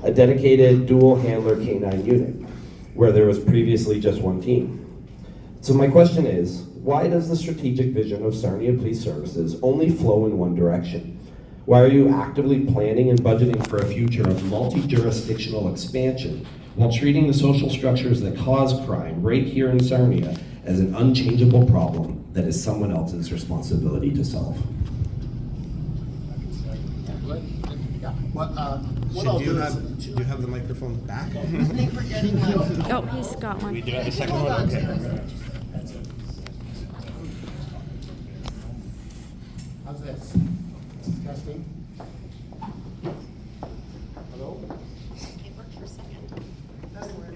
a dedicated dual handler K9 unit, where there was previously just one team. So my question is, why does the strategic vision of Sarnia Police Services only flow in one direction? Why are you actively planning and budgeting for a future of multi-jurisdictional expansion while treating the social structures that cause crime right here in Sarnia as an unchangeable problem that is someone else's responsibility to solve? Should you have the microphone back? I think we're getting Oh, he's got one. We do have a second one? Okay. How's this? Testing. Hello? It worked for a second. Doesn't work.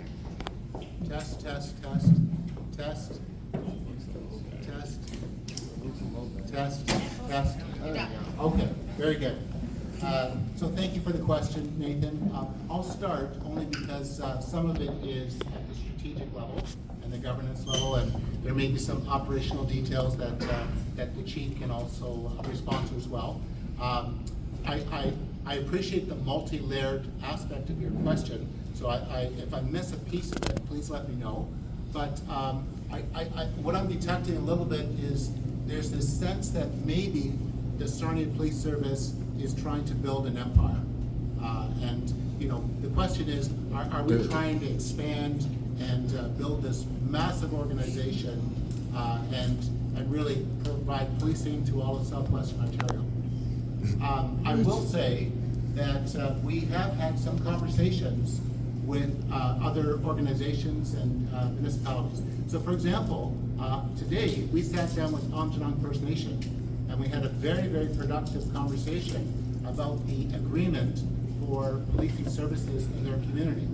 Test. Okay, very good. So thank you for the question, Nathan. I'll start only because some of it is at the strategic level and the governance level, and there may be some operational details that the chief can also respond to as well. I appreciate the multi-layered aspect of your question, so if I miss a piece of it, please let me know. But what I'm detecting a little bit is there's this sense that maybe the Sarnia Police Service is trying to build an empire. And the question is, are we trying to expand and build this massive organization and really provide policing to all of Southwestern Ontario? I will say that we have had some conversations with other organizations and municipalities. So for example, today we sat down with Aamjiwnaang First Nation and we had a very, very productive conversation about the agreement for policing services in their community.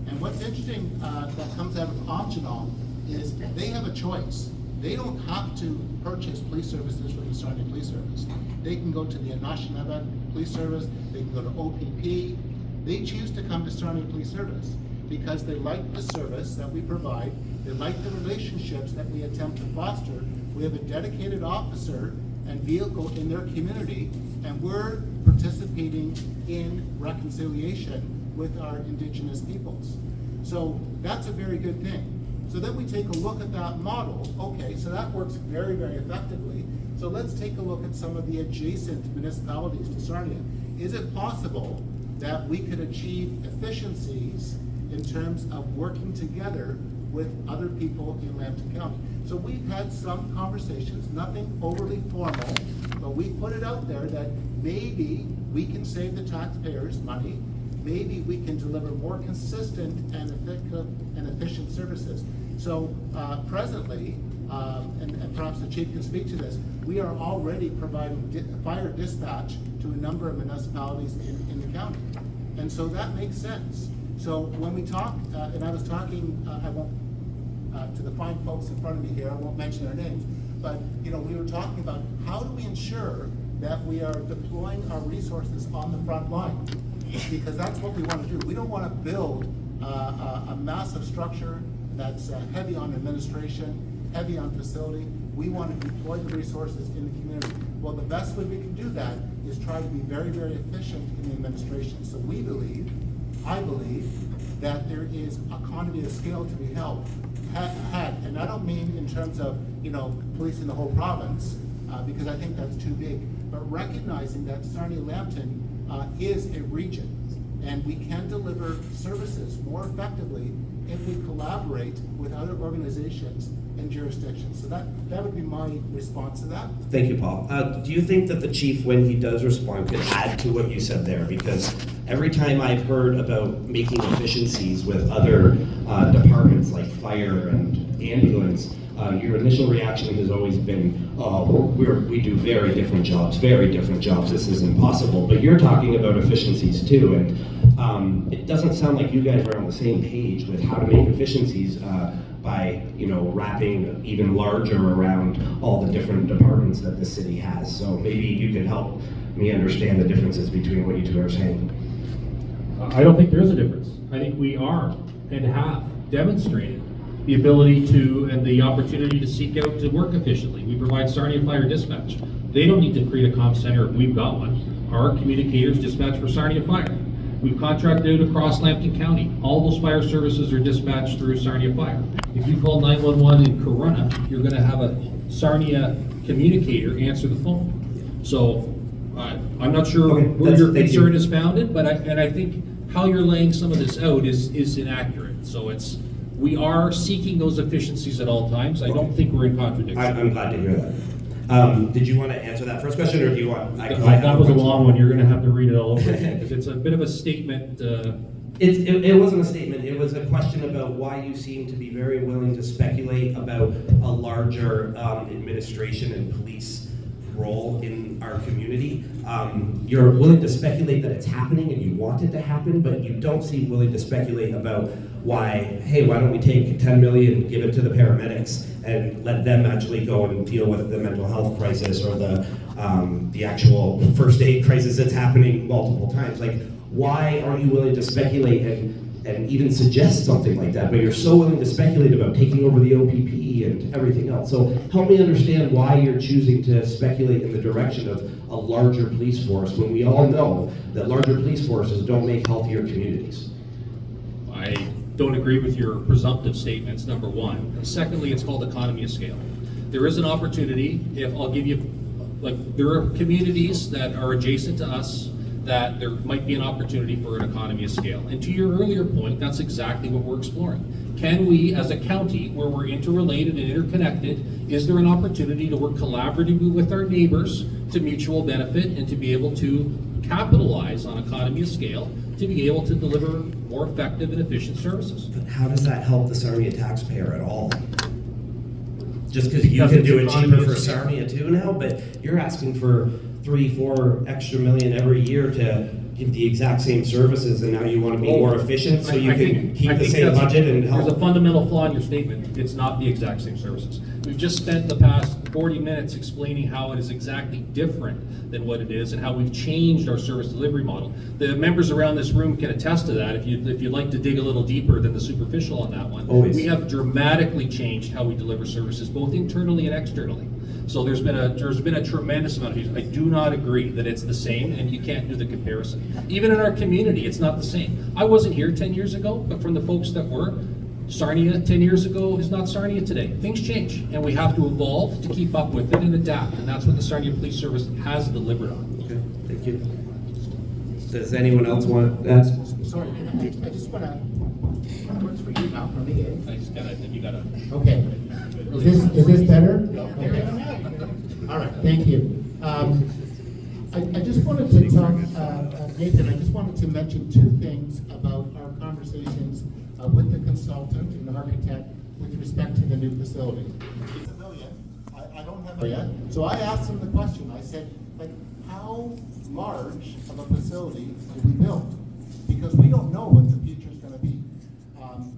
And what's interesting that comes out of Aamjiwnaang is they have a choice. They don't have to purchase police services from the Sarnia Police Service. They can go to the Anishinaabe Police Service, they can go to OPP. They choose to come to Sarnia Police Service because they like the service that we provide, they like the relationships that we attempt to foster. We have a dedicated officer and vehicle in their community, and we're participating in reconciliation with our Indigenous peoples. So that's a very good thing. So then we take a look at that model. Okay, so that works very, very effectively. So let's take a look at some of the adjacent municipalities to Sarnia. Is it possible that we could achieve efficiencies in terms of working together with other people in Lambton County? So we've had some conversations, nothing overly formal, but we put it out there that maybe we can save the taxpayers money, maybe we can deliver more consistent and effective and efficient services. So presently, and perhaps the chief can speak to this, we are already providing fire dispatch to a number of municipalities in the county. And so that makes sense. So when we talk, and I was talking, I won't, to the fine folks in front of me here, I won't mention their names, but we were talking about how do we ensure that we are deploying our resources on the front line, because that's what we want to do. We don't want to build a massive structure that's heavy on administration, heavy on facility. We want to deploy the resources in the community. Well, the best way we can do that is try to be very, very efficient in the administration. So we believe, I believe, that there is economy of scale to be had, and I don't mean in terms of policing the whole province, because I think that's too big, but recognizing that Sarnia-Lambton is a region, and we can deliver services more effectively if we collaborate with other organizations and jurisdictions. So that would be my response to that. Thank you, Paul. Do you think that the chief, when he does respond, could add to what you said there? Because every time I've heard about making efficiencies with other departments like fire and ambulance, your initial reaction has always been, oh, we do very different jobs, this is impossible. But you're talking about efficiencies too, and it doesn't sound like you guys are on the same page with how to make efficiencies by wrapping even larger around all the different departments that the city has. So maybe you could help me understand the differences between what you two are saying. I don't think there's a difference. I think we are and have demonstrated the ability to and the opportunity to seek out to work efficiently. We provide Sarnia Fire Dispatch. They don't need to create a comm center if we've got one. Our communicators dispatch for Sarnia Fire. We've contracted out across Lambton County. All those fire services are dispatched through Sarnia Fire. If you call 911 in Corunna, you're gonna have a Sarnia communicator answer the phone. So, I'm not sure Okay, where your thank you. concern is founded, but I think how you're laying some of this out is inaccurate. So we are seeking those efficiencies at all times. I don't think we're in contradiction. I'm glad to hear that. Did you want to answer that first question, or do you want? That was a long one, you're gonna have to read it all over again, because it's a bit of a statement, It wasn't a statement, it was a question about why you seem to be very willing to speculate about a larger administration and police role in our community. You're willing to speculate that it's happening and you want it to happen, but you don't seem willing to speculate about why don't we take 10 million, give it to the paramedics, and let them actually go and deal with the mental health crisis or the actual first aid crisis that's happening multiple times. Like, why aren't you willing to speculate and even suggest something like that? But you're so willing to speculate about taking over the OPP and everything else. So help me understand why you're choosing to speculate in the direction of a larger police force when we all know that larger police forces don't make healthier communities. I don't agree with your presumptive statements, number one. And secondly, it's called economy of scale. There is an opportunity, if I'll give you, like, there are communities that are adjacent to us that there might be an opportunity for an economy of scale. And to your earlier point, that's exactly what we're exploring. Can we, as a county, where we're interrelated and interconnected, is there an opportunity to work collaboratively with our neighbors to mutual benefit and to be able to capitalize on economy of scale to be able to deliver more effective and efficient services? But how does that help the Sarnia taxpayer at all? Just because you Because can it's do it economy cheaper of for scale. Sarnia too now, but you're asking for 3-4 extra million every year to give the exact same services, and now you want to be more efficient so you can keep the same budget and help. There's a fundamental flaw in your statement. It's not the exact same services. We've just spent the past 40 minutes explaining how it is exactly different than what it is and how we've changed our service delivery model. The members around this room can attest to that if you'd like to dig a little deeper than the superficial on that one. Always. We have dramatically changed how we deliver services, both internally and externally. So there's been a tremendous amount of use. I do not agree that it's the same, and you can't do the comparison. Even in our community, it's not the same. I wasn't here 10 years ago, but from the folks that were, Sarnia 10 years ago is not Sarnia today. Things change, and we have to evolve to keep up with it and adapt, and that's what the Sarnia Police Service has delivered on. Okay, thank you. Does anyone else want to ask? Sorry, I just wanna, that works for you now, for me, eh? You gotta. Okay. Is this better? Okay. All right, thank you. I just wanted to talk, Nathan, I just wanted to mention two things about our conversations with the consultant and the architect with respect to the new facility. It's $1 million. I don't have it yet. So I asked him the question. I said, like, how large of a facility do we build? Because we don't know what the future's gonna be.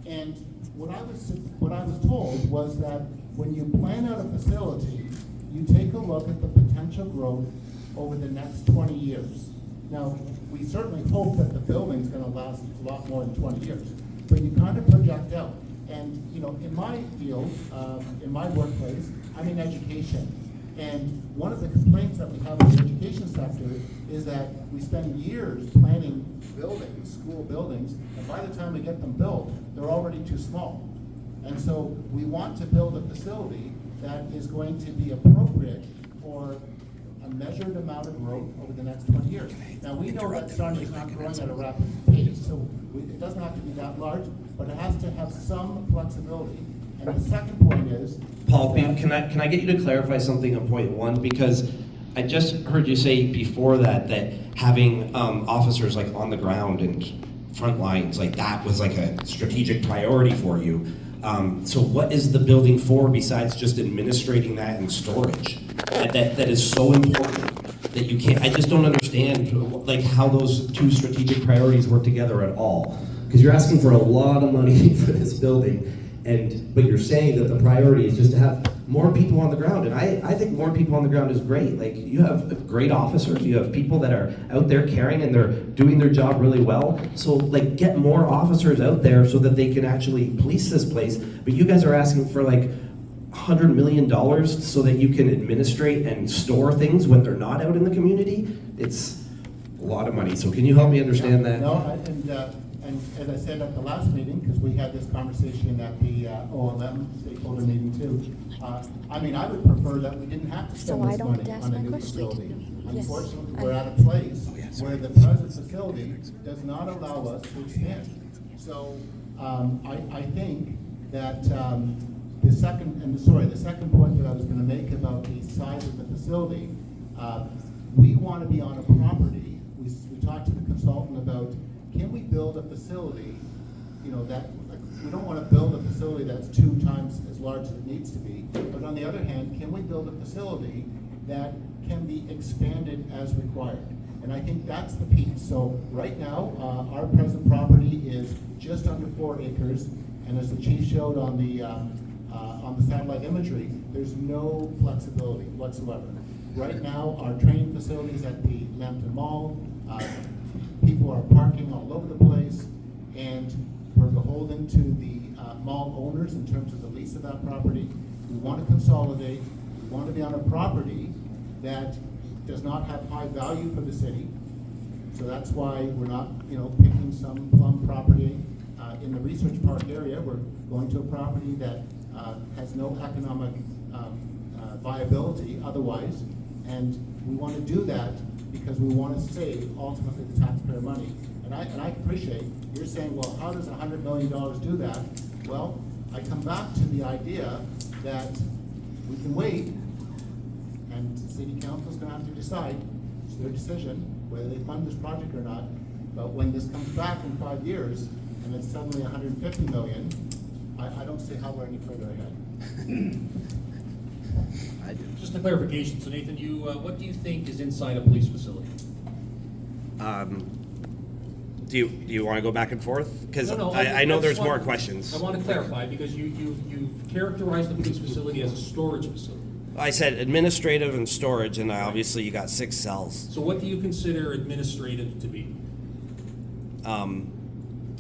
And what I was told was that when you plan out a facility, you take a look at the potential growth over the next 20 years. Now, we certainly hope that the building's gonna last a lot more than 20 years, but you kind of project out. And, you know, in my field, in my workplace, I'm in education. And one of the complaints that we have in the education sector is that we spend years planning buildings, school buildings, and by the time we get them built, they're already too small. And so we want to build a facility that is going to be appropriate for a measured amount of growth over the next 20 years. Now, we know that Sarnia is not growing at a rapid pace, so it doesn't have to be that large, but it has to have some flexibility. And the second point is, Paul, can I get you to clarify something on point one? Because I just heard you say before that having officers like on the ground and front lines, like that was like a strategic priority for you. So what is the building for besides just administrating that and storage? That is so important that you can't, I just don't understand like how those two strategic priorities work together at all. Because you're asking for a lot of money for this building, but you're saying that the priority is just to have more people on the ground. And I think more people on the ground is great. Like, you have great officers, you have people that are out there caring and they're doing their job really well. So like, get more officers out there so that they can actually police this place. But you guys are asking for like $100 million so that you can administrate and store things when they're not out in the community. It's lot of money. So can you help me understand that? No, and as I said at the last meeting, because we had this conversation at the OLM stakeholder meeting too, I mean, I would prefer that we didn't have to So spend I this don't money ask on a my new question. facility. Yes. Unfortunately, we're at a place where the present facility does not allow us to expand. So, I think that, the second point that I was gonna make about the size of the facility, we wanna be on a property, we talked to the consultant about, can we build a facility, you know, that, like, we don't wanna build a facility that's 2 times as large as it needs to be, but on the other hand, can we build a facility that can be expanded as required? And I think that's the piece. So right now, our present property is just under 4 acres, and as the chief showed on the satellite imagery, there's no flexibility whatsoever. Right now, our training facilities at the Lambton Mall, people are parking all over the place, and we're beholden to the mall owners in terms of the lease of that property. We want to consolidate. We want to be on a property that does not have high value for the city. So that's why we're not, you know, picking some plum property in the research park area. We're going to a property that has no economic viability otherwise, and we want to do that because we want to save ultimately the taxpayer money. And I appreciate you're saying, well, how does $100 million do that? Well, I come back to the idea that we can wait, and city council's going to have to decide. It's their decision whether they fund this project or not. But when this comes back in 5 years and it's suddenly $150 million, I don't see how we're any further ahead. Just a clarification, so Nathan, what do you think is inside a police facility? Do you want to go back and forth? Because No, I know there's more want- questions. I want to clarify, because you characterized the police facility as a storage facility. I said administrative and storage, and obviously you got 6 cells. So what do you consider administrative to be?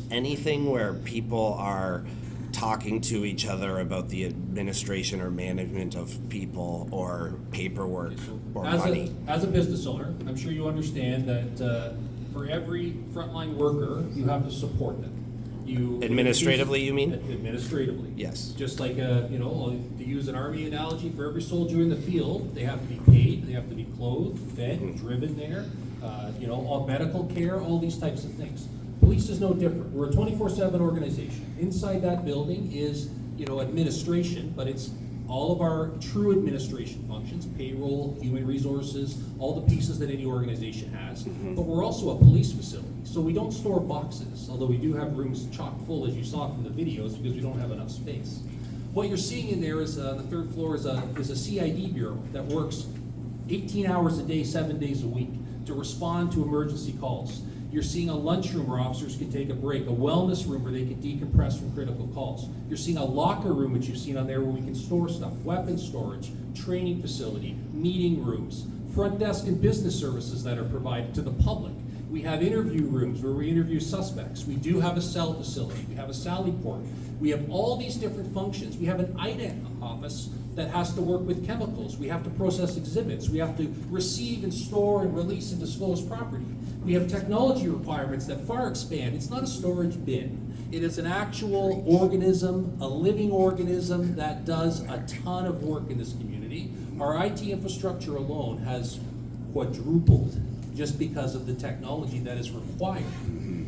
Anything where people are talking to each other about the administration or management of people or paperwork or money. As a business owner, I'm sure you understand that for every frontline worker, you have to support them. Administratively, you mean? Administratively. Yes. Just like, you know, to use an army analogy, for every soldier in the field, they have to be paid, they have to be clothed, fed, driven there, you know, all medical care, all these types of things. Police is no different. We're a 24/7 organization. Inside that building is, you know, administration, but it's all of our true administration functions, payroll, human resources, all the pieces that any organization has. But we're also a police facility. So we don't store boxes, although we do have rooms chock full, as you saw from the videos, because we don't have enough space. What you're seeing in there is, the 3rd floor is a CID bureau that works 18 hours a day, 7 days a week to respond to emergency calls. You're seeing a lunchroom where officers can take a break, a wellness room where they can decompress from critical calls. You're seeing a locker room, which you've seen on there, where we can store stuff, weapons storage, training facility, meeting rooms, front desk and business services that are provided to the public. We have interview rooms where we interview suspects. We do have a cell facility. We have a Sally port. We have all these different functions. We have an IDEN office that has to work with chemicals. We have to process exhibits. We have to receive and store and release and disclose property. We have technology requirements that far expand. It's not a storage bin. It is an actual organism, a living organism that does a ton of work in this community. Our IT infrastructure alone has quadrupled just because of the technology that is required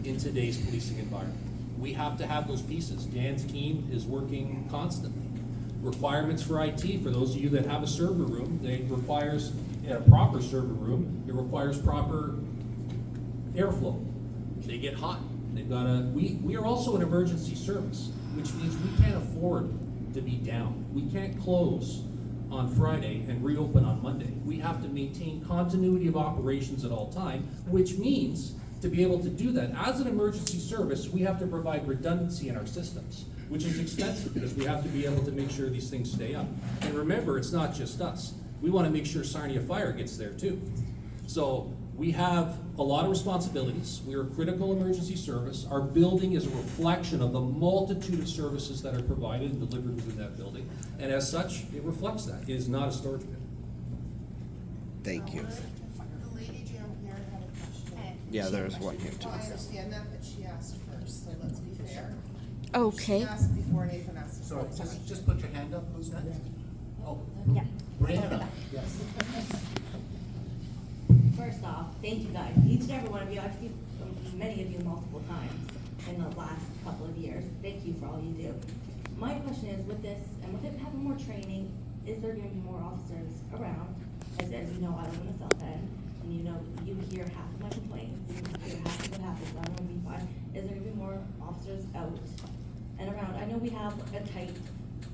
in today's policing environment. We have to have those pieces. Dan's team is working constantly. Requirements for IT, for those of you that have a server room, it requires a proper server room. It requires proper airflow. They get hot. They've got a. We are also an emergency service, which means we can't afford to be down. We can't close on Friday and reopen on Monday. We have to maintain continuity of operations at all time, which means to be able to do that as an emergency service, we have to provide redundancy in our systems, which is expensive because we have to be able to make sure these things stay up. And remember, it's not just us. We want to make sure Sarnia Fire gets there too. So we have a lot of responsibilities. We are a critical emergency service. Our building is a reflection of the multitude of services that are provided and delivered within that building. And as such, it reflects that. It is not a storage bin. Thank you. The lady down here had a question. Yeah, there's one here too. Well, I understand that, but she asked first, so let's be fair. Okay. She asked before Nathan asked. So just put your hand up, who's next? Oh, Yeah. Brianna, yes. First off, thank you guys, each and every one of you. I've seen many of you multiple times in the last couple of years. Thank you for all you do. My question is, with this, and with it having more training, is there gonna be more officers around? As you know, I live in the south end, and you know, you hear half of my complaints, you hear half of what happens on 1B5. Is there gonna be more officers out and around? I know we have a tight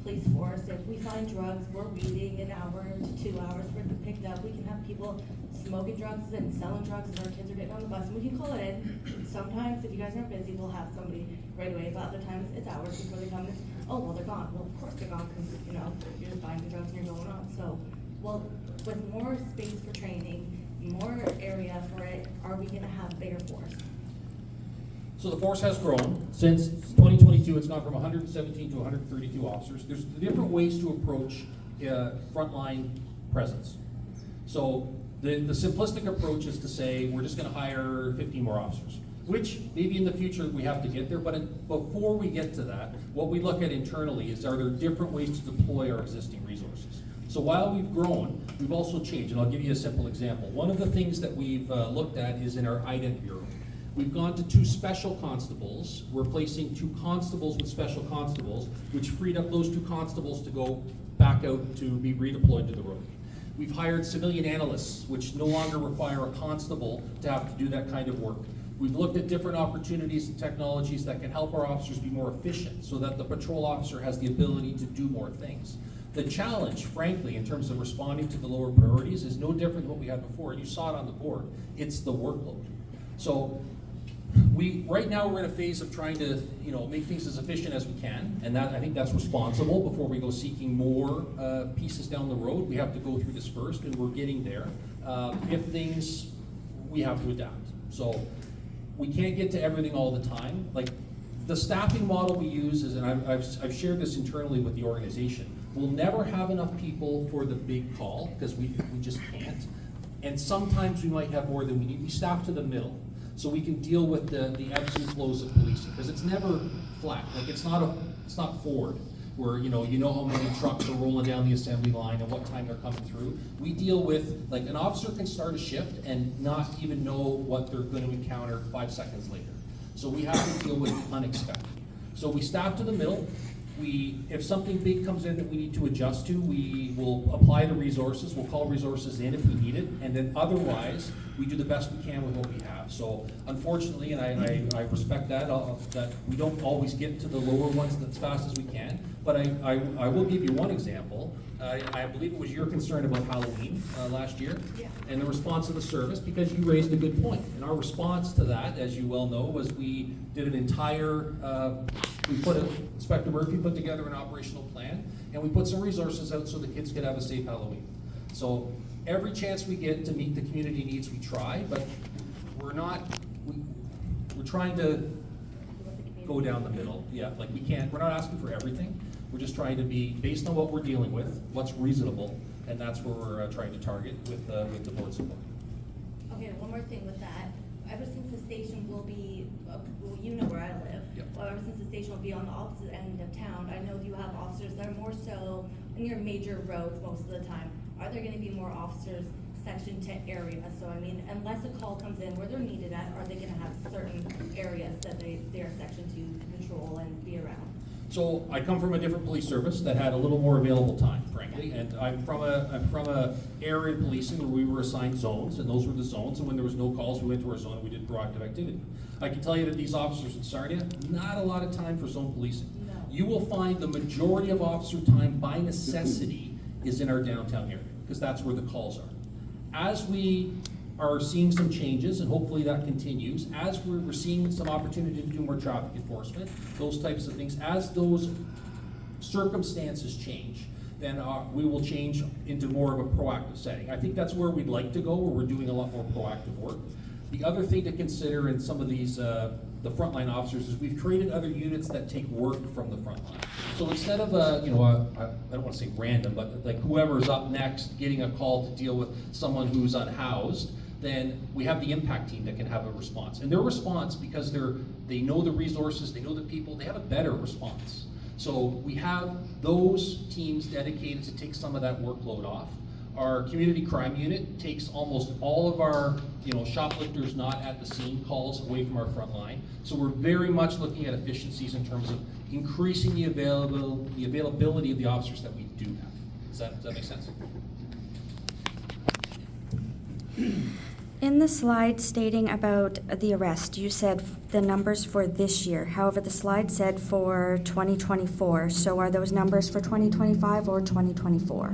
police force. If we find drugs, we're waiting an hour to 2 hours for it to be picked up. We can have people smoking drugs and selling drugs as our kids are getting on the bus, and we can call it in. Sometimes, if you guys aren't busy, we'll have somebody right away, but other times, it's hours before they come. Oh, well, they're gone. Well, of course they're gone, because, you know, you're just buying the drugs and you're going on. So, well, with more space for training, more area for it, are we gonna have a bigger force? So the force has grown. Since 2022, it's gone from 117 to 132 officers. There's different ways to approach frontline presence. So the simplistic approach is to say, we're just gonna hire 50 more officers, which maybe in the future we have to get there, but before we get to that, what we look at internally is, are there different ways to deploy our existing resources? So while we've grown, we've also changed, and I'll give you a simple example. One of the things that we've looked at is in our IDENT bureau. We've gone to 2 special constables, replacing 2 constables with special constables, which freed up those 2 constables to go back out to be redeployed to the road. We've hired civilian analysts, which no longer require a constable to have to do that kind of work. We've looked at different opportunities and technologies that can help our officers be more efficient, so that the patrol officer has the ability to do more things. The challenge, frankly, in terms of responding to the lower priorities is no different than what we had before. You saw it on the board. It's the workload. So right now we're in a phase of trying to, make things as efficient as we can, and I think that's responsible before we go seeking more pieces down the road. We have to go through this first, and we're getting there. We have to adapt. So we can't get to everything all the time. Like the staffing model we use is, and I've shared this internally with the organization. We'll never have enough people for the big call because we just can't. And sometimes we might have more than we need. We staff to the middle, so we can deal with the ebbs and flows of policing, because it's never flat. Like it's not Ford, where you know how many trucks are rolling down the assembly line and what time they're coming through. We deal with, like, an officer can start a shift and not even know what they're going to encounter 5 seconds later. So we have to deal with the unexpected. So we staff to the middle. If something big comes in that we need to adjust to, we will apply the resources. We'll call resources in if we need it, and then otherwise, we do the best we can with what we have. So unfortunately, and I respect that we don't always get to the lower ones as fast as we can, but I will give you one example. I believe it was your concern about Halloween last year, Yeah. and the response of the service, because you raised a good point. And our response to that, as you well know, was we did an entire, Inspector Murphy put together an operational plan, and we put some resources out so the kids could have a safe Halloween. So every chance we get to meet the community needs, we try, but we're trying to go down the middle. Yeah, like we're not asking for everything. We're just trying to be, based on what we're dealing with, what's reasonable, and that's where we're trying to target with the board support. Okay, one more thing with that. Ever since the station will be, well, you know where I live. Yep. Well, ever since the station will be on the opposite end of town, I know you have officers that are more so near major roads most of the time. Are there gonna be more officers sectioned to areas? So I mean, unless a call comes in where they're needed at, are they gonna have certain areas that they are sectioned to patrol and be around? So I come from a different police service that had a little more available time, frankly, and I'm from a area policing where we were assigned zones, and those were the zones, and when there was no calls, we went to our zone and we did proactive activity. I can tell you that these officers in Sarnia, not a lot of time for zone policing. No. You will find the majority of officer time by necessity is in our downtown area, because that's where the calls are. As we are seeing some changes, and hopefully that continues, as we're seeing some opportunity to do more traffic enforcement, those types of things, as those circumstances change, then we will change into more of a proactive setting. I think that's where we'd like to go, where we're doing a lot more proactive work. The other thing to consider in some of these, the frontline officers, is we've created other units that take work from the front line. So instead of I don't want to say random, but like whoever's up next getting a call to deal with someone who's unhoused, then we have the impact team that can have a response. And their response, because they know the resources, they know the people, they have a better response. So we have those teams dedicated to take some of that workload off. Our community crime unit takes almost all of our, shoplifters not at the scene calls away from our front line. So we're very much looking at efficiencies in terms of increasing the availability of the officers that we do have. Does that make sense? In the slide stating about the arrest, you said the numbers for this year. However, the slide said for 2024. So are those numbers for 2025 or 2024?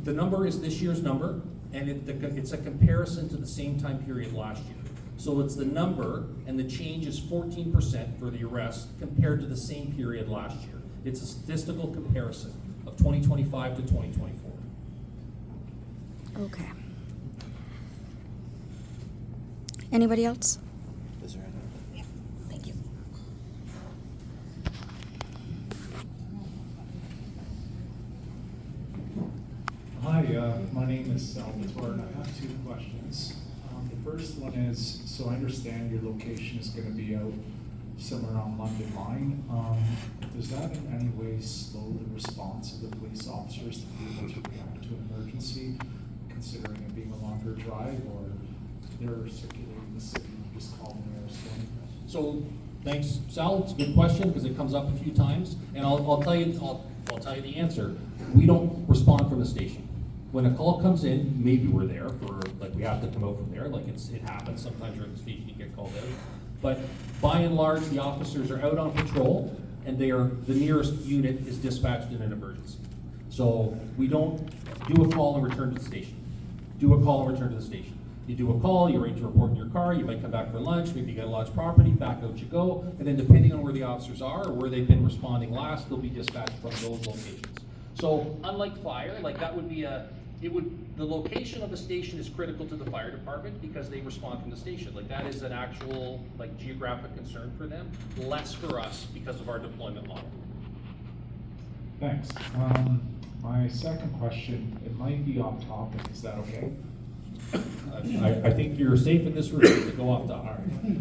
The number is this year's number, and it's a comparison to the same time period last year. So it's the number, and the change is 14% for the arrest compared to the same period last year. It's a statistical comparison of 2025 to 2024. Okay. Anybody else? Is there any? Thank you. Hi, my name is Salvatore, and I have two questions. The first one is, so I understand your location is going to be out somewhere on London Line. Does that in any way slow the response of the police officers to be able to react to an emergency, considering it being a longer drive, or they're circulating the city, just call them there, So, thanks, Sal. It's a good question because it comes up a few times, and I'll tell you the answer. We don't respond from the station. When a call comes in, maybe we're there we have to come out from there. It happens sometimes. You're at the station, you get called out. But by and large, the officers are out on patrol, and the nearest unit is dispatched in an emergency. So we don't do a call and return to the station. Do a call and return to the station. You do a call, you arrange to report in your car, you might come back for lunch, maybe you got a lodge property, back out you go, and then depending on where the officers are or where they've been responding last, they'll be dispatched from those locations. So unlike fire, that would be the location of the station is critical to the fire department because they respond from the station. That is an actual geographic concern for them, less for us because of our deployment model. Thanks. My second question, it might be off topic, is that okay? I think you're safe in this room to go off the All right.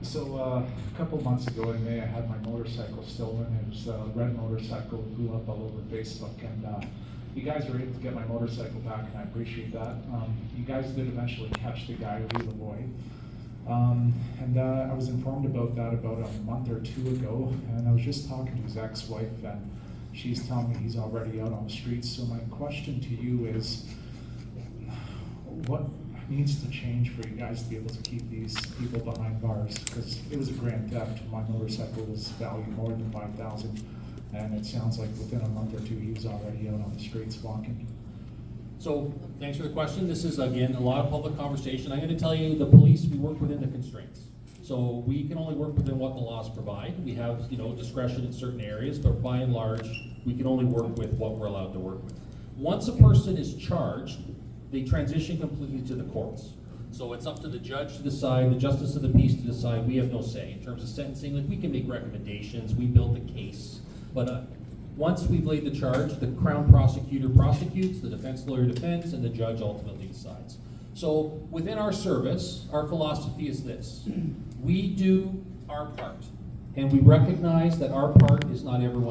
So a couple of months ago in May, I had my motorcycle stolen. It was a red motorcycle, blew up all over Facebook, and you guys were able to get my motorcycle back, and I appreciate that. You guys did eventually catch the guy, Lee LeBoy. And I was informed about that about a month or two ago, and I was just talking to his ex-wife, and she's telling me he's already out on the streets. So my question to you is, what needs to change for you guys to be able to keep these people behind bars? Because it was a grand theft. My motorcycle was valued more than $5,000, and it sounds like within a month or two he was already out on the streets walking. So, thanks for the question. This is, again, a lot of public conversation. I'm going to tell you, the police, we work within the constraints. So we can only work within what the laws provide. We have, discretion in certain areas, but by and large, we can only work with what we're allowed to work with. Once a person is charged, they transition completely to the courts. So it's up to the judge to decide, the justice of the peace to decide. We have no say in terms of sentencing. We can make recommendations, we build the case, but once we've laid the charge, the Crown prosecutor prosecutes, the defense lawyer defends, and the judge ultimately decides. So within our service, our philosophy is this: we do our part, and we recognize that our part is not everyone